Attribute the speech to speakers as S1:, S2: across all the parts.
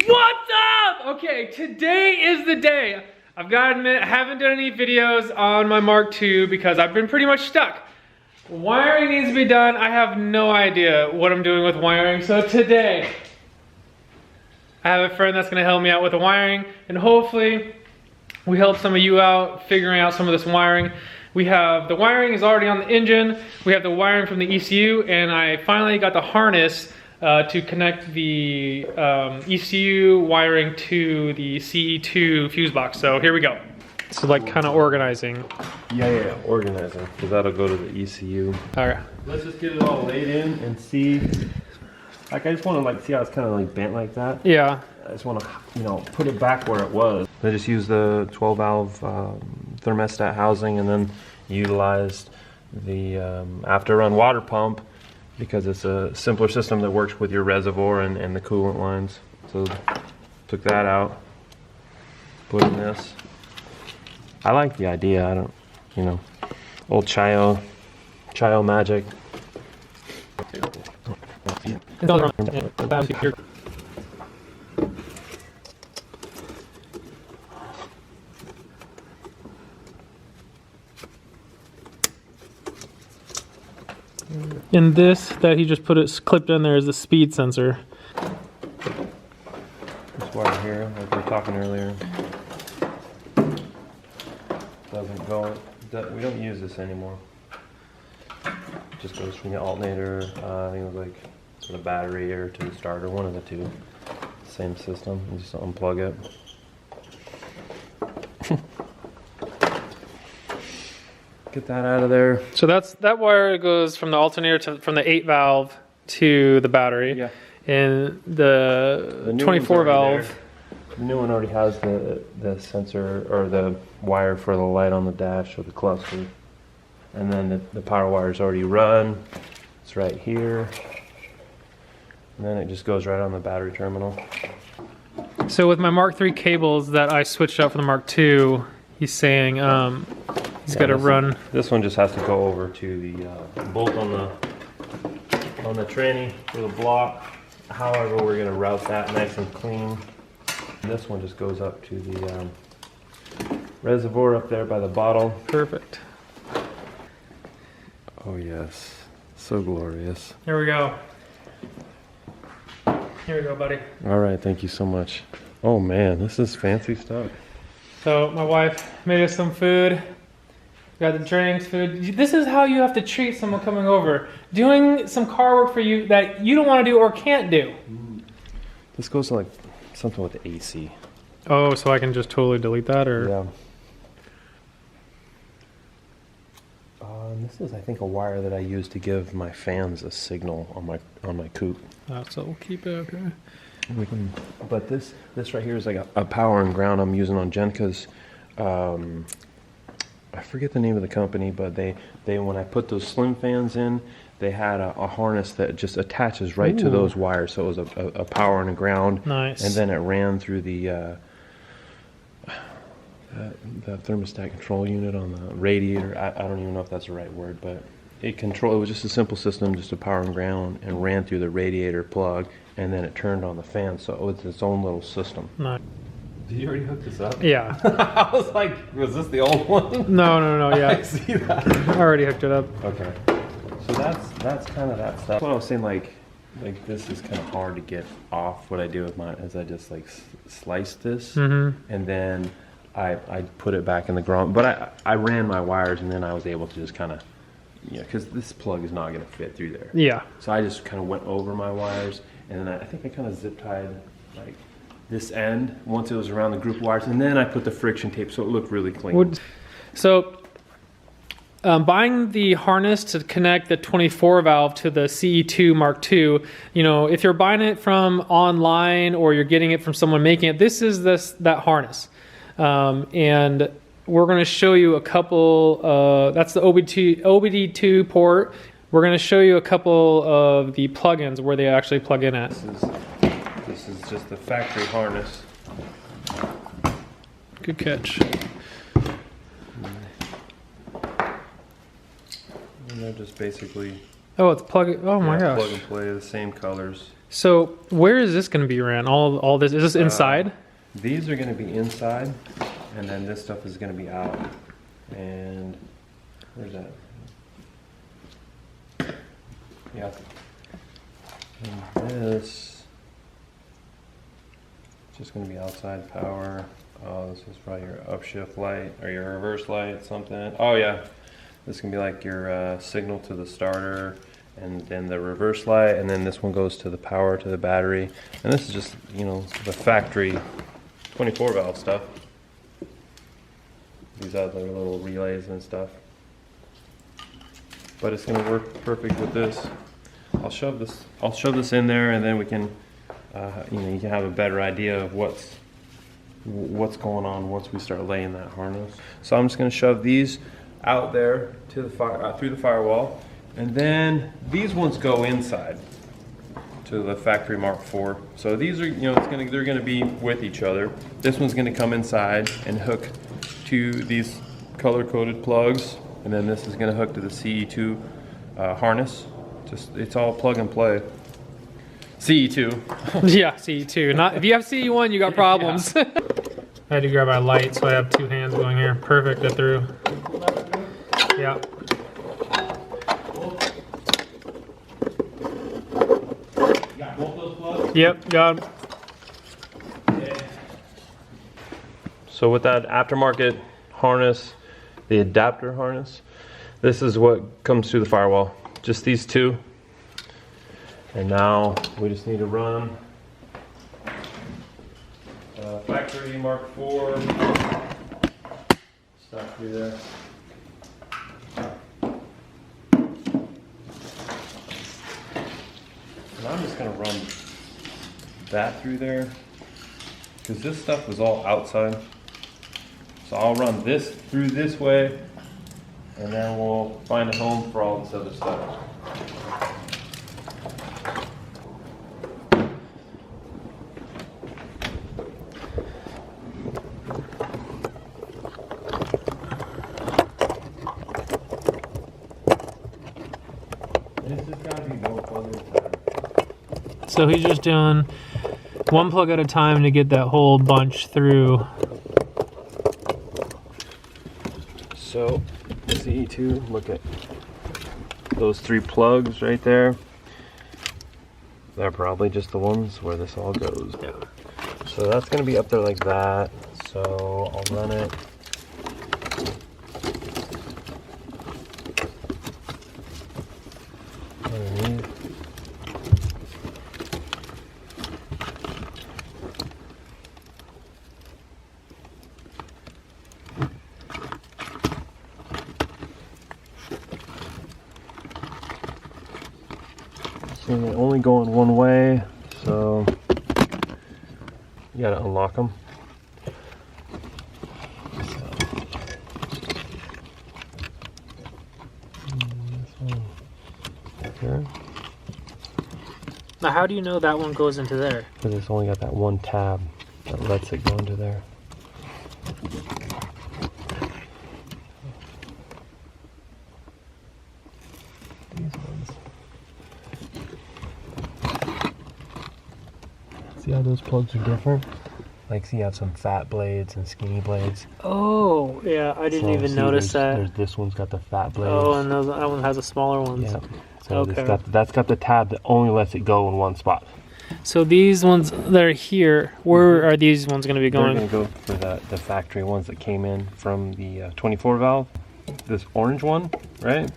S1: What's up? Okay, today is the day. I've got to admit, I haven't done any videos on my Mark II because I've been pretty much stuck. Wiring needs to be done. I have no idea what I'm doing with wiring. So today, I have a friend that's gonna help me out with the wiring, and hopefully we help some of you out figuring out some of this wiring. We have the wiring is already on the engine. We have the wiring from the ECU, and I finally got the harness to connect the ECU wiring to the CE2 fuse box. So here we go. So like kind of organizing.
S2: Yeah, organizing, because that'll go to the ECU.
S1: Alright.
S2: Let's just get it all laid in and see. Like, I just want to like see how it's kind of like bent like that.
S1: Yeah.
S2: I just want to, you know, put it back where it was. I just used the 12 valve thermostat housing, and then utilized the after run water pump because it's a simpler system that works with your reservoir and the coolant lines. So took that out, put in this. I like the idea. I don't, you know, old Chayo magic.
S1: And this that he just put it clipped in there is the speed sensor.
S2: This wire here, like we were talking earlier, doesn't go. We don't use this anymore. It just goes from the alternator, I think it was like to the battery or to the starter, one of the two. Same system. You just unplug it. Get that out of there.
S1: So that wire goes from the alternator from the 8 valve to the battery.
S2: Yeah.
S1: And the 24 valve.
S2: There. The new one already has the sensor or the wire for the light on the dash or the cluster. And then the power wire is already run. It's right here. And then it just goes right on the battery terminal.
S1: So with my Mark III cables that I switched out for the Mark II, he's saying he's got to run.
S2: This one just has to go over to the bolt on the tranny for the block. However, we're going to route that nice and clean. This one just goes up to the reservoir up there by the bottle.
S1: Perfect.
S2: Oh yes, so glorious.
S1: Here we go. Here we go, buddy.
S2: All right, thank you so much. Oh man, this is fancy stuff.
S1: So my wife made us some food. We got the drinks, food. This is how you have to treat someone coming over. Doing some car work for you that you don't want to do or can't do.
S2: This goes to like something with the AC.
S1: Oh, so I can just totally delete that, or?
S2: Yeah. This is, I think, a wire that I use to give my fans a signal on my coupe.
S1: So we'll keep it, okay.
S2: But this right here is like a power and ground I'm using on Genka's. I forget the name of the company, but they when I put those slim fans in, they had a harness that just attaches right to those wires. So it was a power and a ground.
S1: Nice.
S2: And then it ran through the thermostat control unit on the radiator. I don't even know if that's the right word, but it was just a simple system, just a power and ground, and ran through the radiator plug, and then it turned on the fan. So it was its own little system.
S1: Nice.
S2: Did you already hook this up?
S1: Yeah.
S2: I was like, was this the old one?
S1: No, yeah.
S2: I see that.
S1: I already hooked it up.
S2: Okay. So that's kind of that stuff. What I was saying, like this is kind of hard to get off. What I do with mine is I just like slice this, and then I put it back in the ground. But I ran my wires, and then I was able to just kind of, because this plug is not going to fit through there.
S1: Yeah.
S2: So I just kind of went over my wires, and then I think I kind of zip tied like this end once it was around the group wires, and then I put the friction tape so it looked really clean.
S1: So buying the harness to connect the 24 valve to the CE2 Mark II, if you're buying it from online or you're getting it from someone making it, this is that harness. And we're going to show you a couple, that's the OBD2 port. We're going to show you a couple of the plugins where they actually plug in at.
S2: This is just the factory harness.
S1: Good catch.
S2: And they're just basically
S1: Oh, it's plug. Oh my gosh.
S2: Plug and play, the same colors.
S1: So where is this going to be ran? All this, is this inside?
S2: These are going to be inside, and then this stuff is going to be out. And where's that? Yeah. And this is just going to be outside power. Oh, this is probably your upshift light or your reverse light, something. Oh yeah, this can be like your signal to the starter, and then the reverse light, and then this one goes to the power to the battery. And this is just, you know, the factory 24 valve stuff. These other little relays and stuff. But it's gonna work perfect with this. I'll shove this in there, and then we can, you know, you can have a better idea of what's going on once we start laying that harness. So I'm just going to shove these out there to the through the firewall, and then these ones go inside to the factory Mark IV. So these are, you know, they're going to be with each other. This one's going to come inside and hook to these color-coded plugs, and then this is going to hook to the CE2 harness. It's all plug and play. CE2.
S1: Yeah, CE2. Not if you have CE1, you got problems. Yeah. I had to grab my light, so I have two hands going here. Perfect, get through. Yeah.
S2: You got both those plugs?
S1: Yep, got them.
S2: Yeah. So with that aftermarket harness, the adapter harness, this is what comes through the firewall. Just these two. And now we just need to run factory Mark IV stuff through there. And I'm just going to run that through there, because this stuff was all outside. So I'll run this through this way, and then we'll find a home for all this other stuff.
S1: So he's just doing one plug at a time to get that whole bunch through.
S2: So CE2, look at those three plugs right there. They're probably just the ones where this all goes. Yeah. So that's going to be up there like that. So I'll run it. Underneath. And they only go in one way, so you gotta unlock them. Here.
S1: Now, how do you know that one goes into there?
S2: Because it's only got that one tab that lets it go into there. These ones. See how those plugs are different? Like, see, you have some fat blades and skinny blades.
S1: Oh, yeah, I didn't even notice that.
S2: This one's got the fat blades.
S1: Oh, and that one has a smaller one.
S2: Yeah. So
S1: okay.
S2: That's got the tab that only lets it go in one spot.
S1: So these ones that are here, where are these ones going to be going?
S2: They're going to go for the factory ones that came in from the 24 valve. This orange one, right?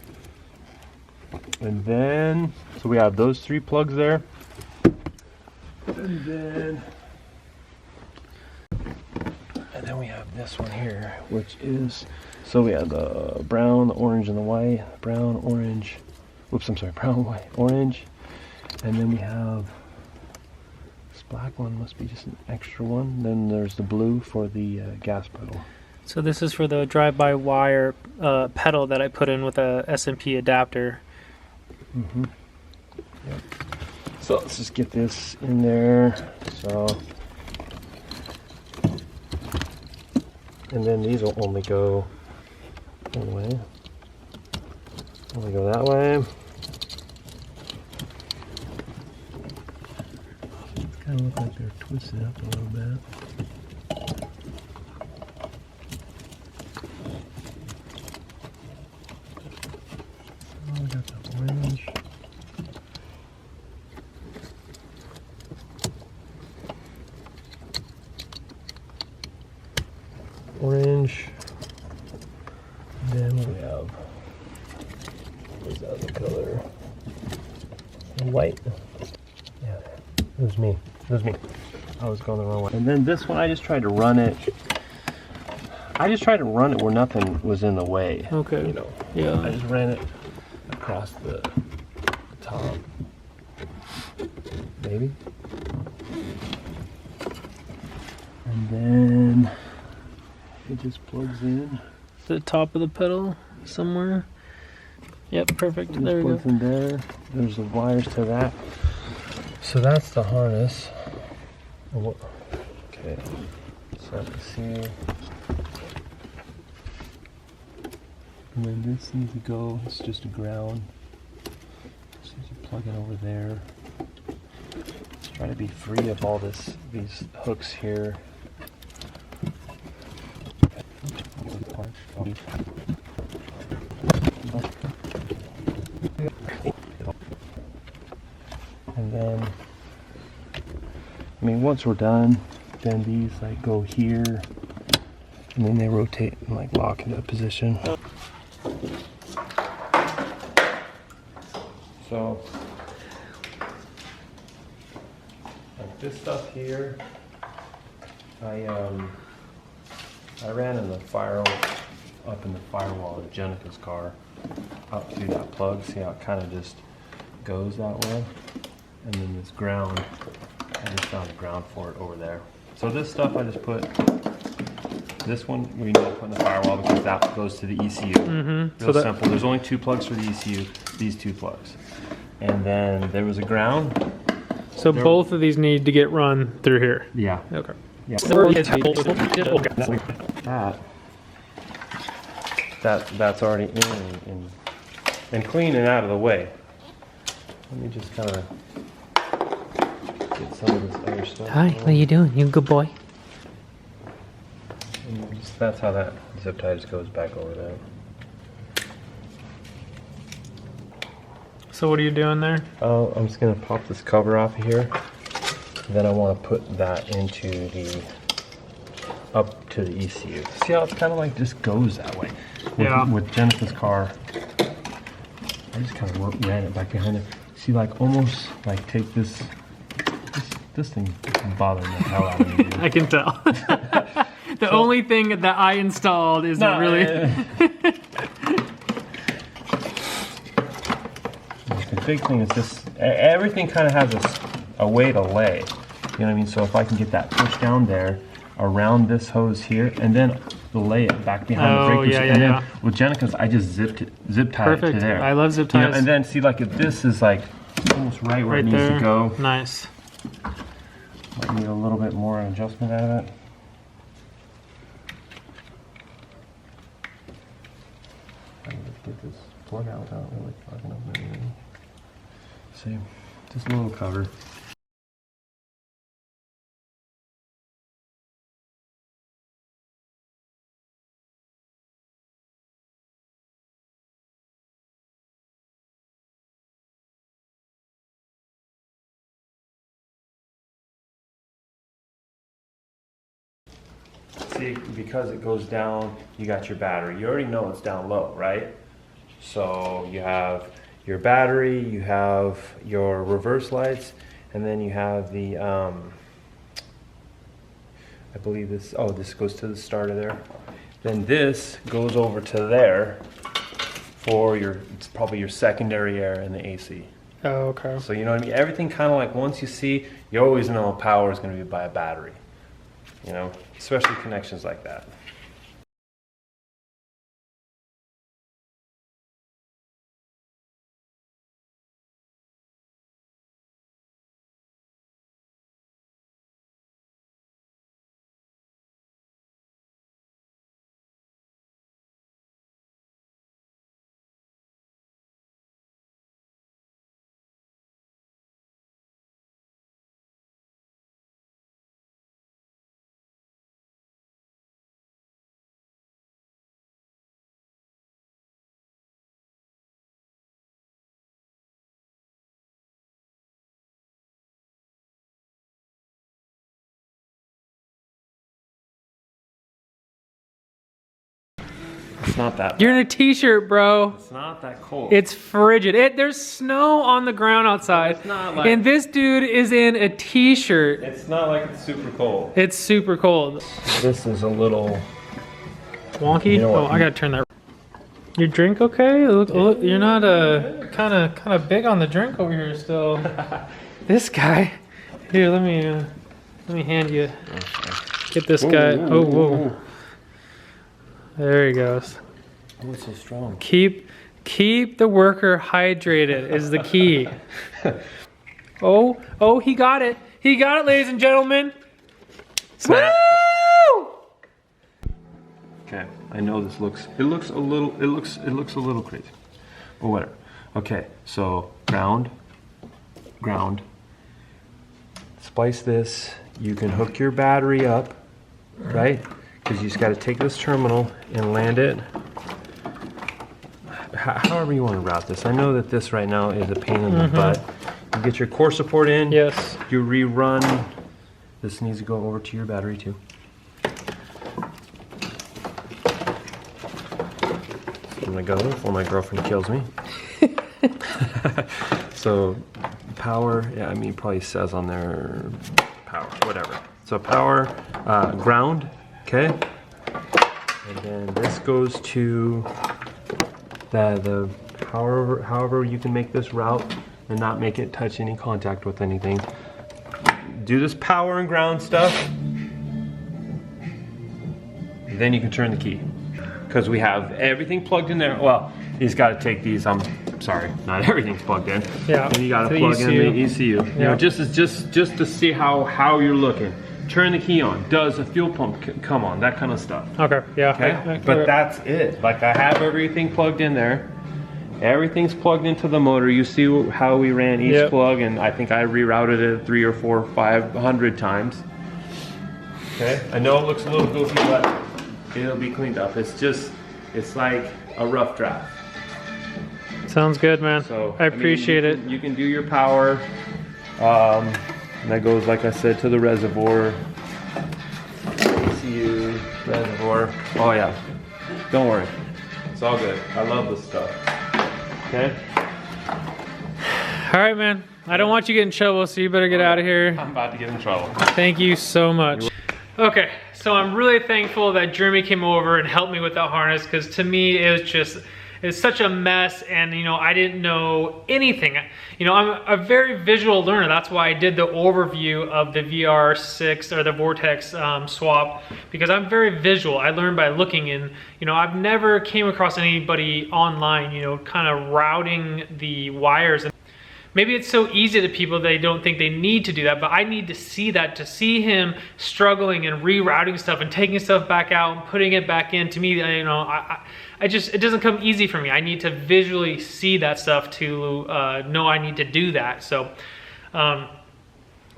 S2: And then, so we have those three plugs there. And then we have this one here, which is, so we have the brown, the orange, and the white. Brown, orange, whoops, I'm sorry, brown, white, orange. And then we have this black one, must be just an extra one. Then there's the blue for the gas pedal.
S1: So this is for the drive-by-wire pedal that I put in with a SMP adapter.
S2: Mm-hmm. Yep. So let's just get this in there. So, and then these will only go one way. Only go that way. Kind of look like they're twisted up a little bit. Oh, we got the orange. Orange. And then we have, what's that other color? White. Yeah, it was me. It was me. I was going the wrong way. And then this one, I just tried to run it. I just tried to run it where nothing was in the way.
S1: Okay.
S2: You know.
S1: Yeah.
S2: I just ran it across the top. Maybe. And then it just plugs in.
S1: The top of the pedal somewhere. Yep, perfect.
S2: It
S1: There we
S2: plugs
S1: go.
S2: in there. There's the wires to that. So that's the harness. Okay. So I can see. And then this needs to go. It's just a ground. So you plug it over there. Just try to be free of all these hooks here. And then, I mean, once we're done, then these like go here, and then they rotate and like lock into a position. So, like this stuff here, I ran in the up in the firewall of Jenica's car, out through that plug. See how it kind of just goes that way? And then this ground, I just found a ground for it over there. So this stuff I just put, this one we need to put in the firewall because that goes to the ECU.
S1: Mm-hmm.
S2: Real simple. There's only 2 plugs for the ECU, these 2 plugs. And then there was a ground.
S1: So both of these need to get run through here.
S2: Yeah.
S1: Okay.
S2: Yeah. That's already in and clean and out of the way. Let me just kind of get some of this other stuff.
S1: Hi, what are you doing? You a good boy?
S2: And just, that's how that zip tie just goes back over there.
S1: So what are you doing there?
S2: Oh, I'm just gonna pop this cover off of here. And then I want to put that into the up to the ECU. See how it's kind of like just goes that way. With Jenica's car, I just kind of ran it back behind it. See, like almost like take this thing bothering the hell out of me. Dude.
S1: I can tell. The only thing that I installed is not really.
S2: The big thing is just everything kind of has a way to lay. You know what I mean? So if I can get that pushed down there around this hose here, and then lay it back behind the brake
S1: yeah,
S2: and then with Jenica's, I just zip tie it to there.
S1: I love zip ties.
S2: You know, and then see, like if this is like almost right where it needs to go.
S1: Nice.
S2: Might need a little bit more adjustment out of it. I need to get this plug out without really fucking up anything. See, just a little cover. See, because it goes down, you got your battery. You already know it's down low, right? So you have your battery, you have your reverse lights, and then you have the, I believe this, oh, this goes to the starter there. Then this goes over to there for it's probably your secondary air and the AC.
S1: Oh, okay.
S2: So you know what I mean? Everything kind of like once you see, you always know power is going to be by a battery. You know, especially connections like that. It's not that bad.
S1: You're in a t-shirt, bro.
S2: It's not that cold.
S1: It's frigid. There's snow on the ground outside.
S2: It's not like,
S1: and this dude is in a t-shirt.
S2: it's not like it's super cold.
S1: It's super cold.
S2: This is a little
S1: Wonky?
S2: You know what?
S1: Oh, I gotta turn that. Your drink okay? Look, you're not kind of big on the drink over here still. This guy. Here, let me hand you. Get this guy. Oh, whoa. There he goes.
S2: Oh, it's so strong.
S1: Keep the worker hydrated is the key. Oh, he got it. He got it, ladies and gentlemen.
S2: Snap.
S1: Woo!
S2: Okay, I know this looks a little crazy, but whatever. Okay, so ground. Splice this. You can hook your battery up, right? Because you just got to take this terminal and land it. However you want to route this. I know that this right now is a pain in the butt. You get your core support in.
S1: Yes.
S2: You rerun. This needs to go over to your battery too. I'm gonna go before my girlfriend kills me. So power, yeah, I mean, it probably says on there power, whatever. So power, ground, okay? And then this goes to the however you can make this route and not make it touch any contact with anything. Do this power and ground stuff. Then you can turn the key. Because we have everything plugged in there. Well, he's got to take these. I'm sorry, not everything's plugged in.
S1: Yeah.
S2: And you got to plug in the ECU. You know, just to see how you're looking. Turn the key on. Does the fuel pump come on? That kind of stuff.
S1: Okay. Yeah.
S2: Okay. But that's it. Like I have everything plugged in there. Everything's plugged into the motor. You see how we ran each plug, and I think I rerouted it 300 or 400 or 500 times. Okay. I know it looks a little goofy, but it'll be cleaned up. It's like a rough draft.
S1: Sounds good, man.
S2: So
S1: I appreciate it.
S2: You can do your power. And that goes, like I said, to the reservoir. ECU, reservoir. Oh yeah. Don't worry. It's all good. I love this stuff. Okay?
S1: All right, man. I don't want you to get in trouble, so you better get out of here.
S2: I'm about to get in trouble.
S1: Thank you so much. Okay, so I'm really thankful that Jeremy came over and helped me with that harness, because to me it's such a mess, and you know, I didn't know anything. You know, I'm a very visual learner. That's why I did the overview of the VR6 or the Vortex swap, because I'm very visual. I learn by looking, and you know, I've never came across anybody online, you know, kind of routing the wires. Maybe it's so easy to people they don't think they need to do that, but I need to see that, to see him struggling and rerouting stuff and taking stuff back out and putting it back in. To me, you know, it doesn't come easy for me. I need to visually see that stuff to know I need to do that. So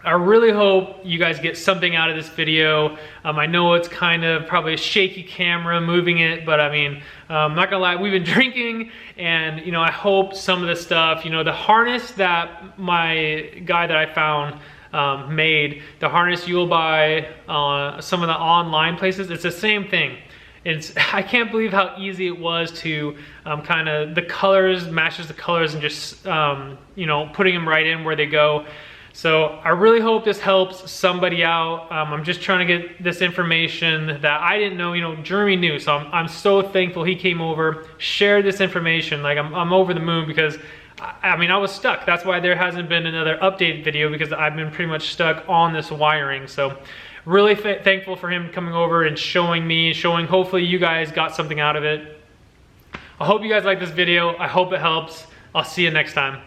S1: I really hope you guys get something out of this video. I know it's kind of probably a shaky camera moving it, but I mean, I'm not gonna lie, we've been drinking, and you know, I hope some of the stuff, you know, the harness that my guy that I found made, the harness you'll buy some of the online places, it's the same thing. I can't believe how easy it was to kind of the colors, matches the colors, and just you know, putting them right in where they go. So I really hope this helps somebody out. I'm just trying to get this information that I didn't know, you know, Jeremy knew. So I'm so thankful he came over, shared this information. Like I'm over the moon, because I mean, I was stuck. That's why there hasn't been another updated video, because I've been pretty much stuck on this wiring. So really thankful for him coming over and showing me, hopefully you guys got something out of it. I hope you guys like this video. I hope it helps. I'll see you next time.